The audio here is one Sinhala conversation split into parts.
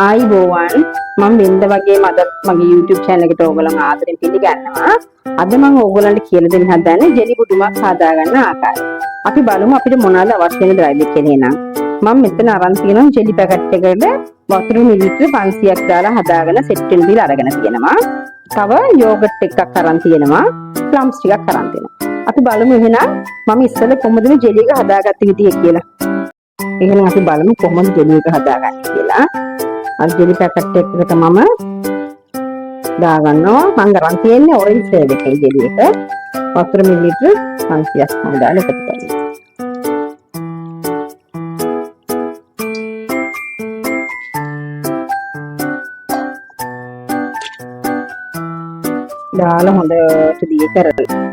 ආයිබෝවන් මම වෙනද වගේම අද මගේ YouTube channel එකට ඕගොල්ලන් ආදරෙන් පිළිගන්නවා. අද මම ඕගොල්ලන්ට කියලා දෙන්න හදන්නේ ජෙලි බුදුමක් හදාගන්න ආකාරය. අපි බලමු අපිට මොනවාද අවශ්‍ය වෙන ද්‍රව්‍ය කියලා නම්. මම මෙතන අරන් තියෙනවා ජෙලි පැකට් එකකට වතුර මිලිලිටර 500ක් දාලා හදාගෙන සෙට් වෙන විදිහට අරගෙන තියෙනවා. තව යෝගට් එකක් අරන් තියෙනවා. ප්ලම්ස් ටිකක් අරන් තියෙනවා. අපි බලමු එහෙනම් මම ඉස්සෙල්ලා කොහොමද මේ ජෙලි එක හදාගත්ත විදිය කියලා. එහෙනම් අපි බලමු කොහොමද ජෙලි එක හදාගන්නේ කියලා. අර ජෙලි පැකට් එකකට මම දාගන්නවා. මම ගන්න තියෙන්නේ ඔරෙන්ජ් ෂේඩ් එකේ ජෙලි එක. වතුර මිලිලිටර 500ක් මම දාලා එකතු කරනවා. දාලා හොඳට දී කරලා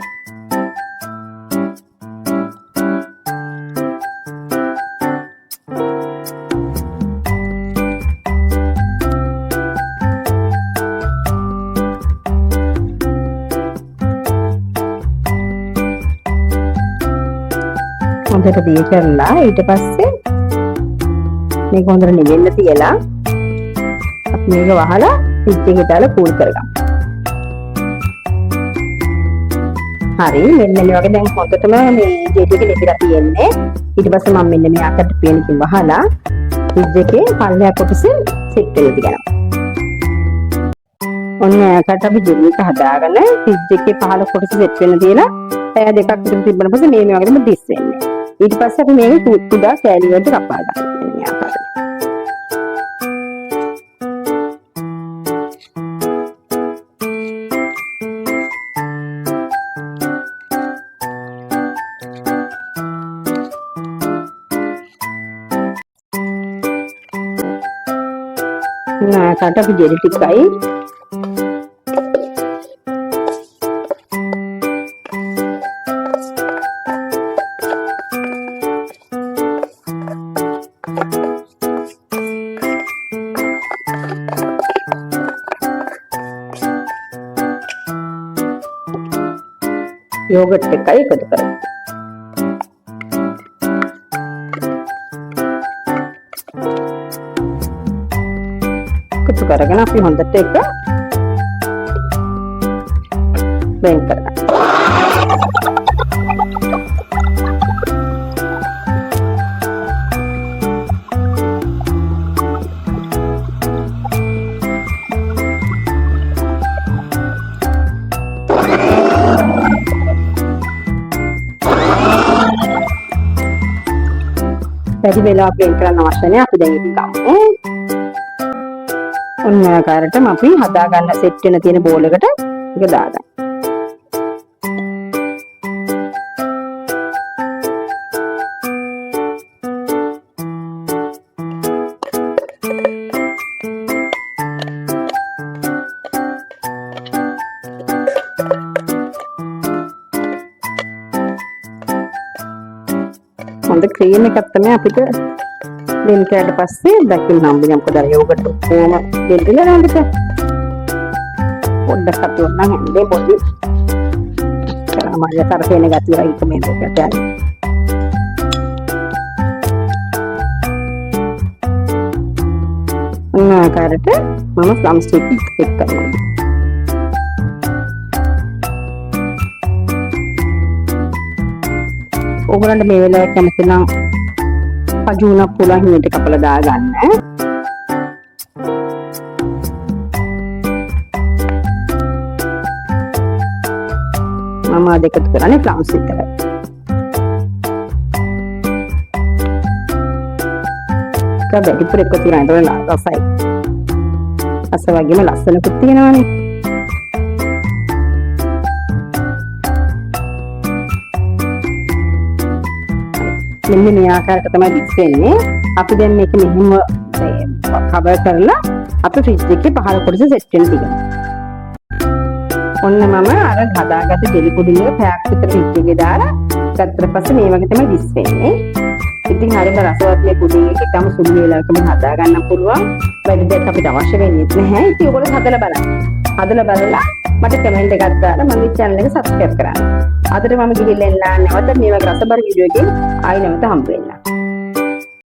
හොඳට දී කරලා ඊට පස්සේ මේක හොඳට නිවෙන්න තියලා අපි මේක වහලා ෆ්‍රිජ් එකේ දාලා කූල් කරගමු. හරි මෙන්න මේ වගේ දැන් හොඳටම මේ ජෙලි එක නිවිලා තියෙන්නේ. ඊට පස්සේ මම මෙන්න මේ අකට පේනකින් වහලා ෆ්‍රිජ් එකේ පල්ලෙහා කොටසේ සෙට් වෙලා තියනවා. ඔන්න අකට අපි ජෙලි එක හදාගෙන ෆ්‍රිජ් එකේ පහළ කොටස සෙට් වෙන තියලා පැය දෙකක් විතර තිබ්බම පස්සේ මේ වගේම දිස් වෙන්නේ. ඊට පස්සේ අපි මේක කුඩා කෑලි වලට කපා ගන්නවා මේ ආකාරයට. Nah, kata aku jadi tikai. Yogurt tikai ikut kerja. කරගෙන අපි හොඳට එක වෙන් කරගන්න. වැඩි වෙලාවක් වෙන් කරන්න අවශ්‍ය නැහැ. අපි දැන් ඉතින් ගමු. ඔන්න ආකාරයටම අපි හදාගන්න සෙට් වෙන තියෙන බෝල් එකට ඒක දාගන්න. හොඳ ක්‍රීම් එකක් තමයි අපිට දෙන්න කෑට පස්සේ දැක්කම හම්බෙන්නේ මොකද අර යෝගට් කොහොම දෙන්නද නේද පොඩ්ඩක් අතුවන්න හැන්දේ පොඩි කරාමයි කරකේන ගතිය රයික මේක ඇටයි ආකාරයට මම ප්ලම් ස්ටික් එක් කරනවා. ඕගොල්ලන්ට මේ වෙලාවේ කැමති නම් පජුණක් පුළුවන් හිමෙට කපලා දාගන්න. මම අද එකතු කරන්නේ ප්ලම්ස් විතරයි. වැඩිපුර එකතු කරන්නේ රසයි. රස වගේම ලස්සනකුත් තියෙනවානේ. මෙන්න මේ ආකාරයට තමයි දිස් වෙන්නේ. අපි දැන් මේක මෙහෙම කවර් කරලා අපි ෆ්‍රිජ් එකේ පහළ කොටස සෙට් වෙන්න තියනවා. ඔන්න මම අර හදාගත්ත ජෙලි පුඩින් එක පැයක් විතර ෆ්‍රිජ් එකේ දාලා ගත්තට පස්සේ මේ වගේ තමයි දිස් වෙන්නේ. ඉතින් හරියට රසවත් මේ පුඩින් එක එකම සුළු වේලාවකම හදා ගන්න පුළුවන්. වැඩි දෙයක් අපිට අවශ්‍ය වෙන්නේ නැහැ. ඉතින් ඔයගොල්ලෝ හදලා බලන්න. හදලා බලලා මට කමෙන්ට් එකක් දාලා මගේ channel එක subscribe කරන්න. අදට මම ගිහිල්ලා නැවත මේ වගේ රසබර වීඩියෝ එකකින් ආයි නැවත හම්බ වෙන්න.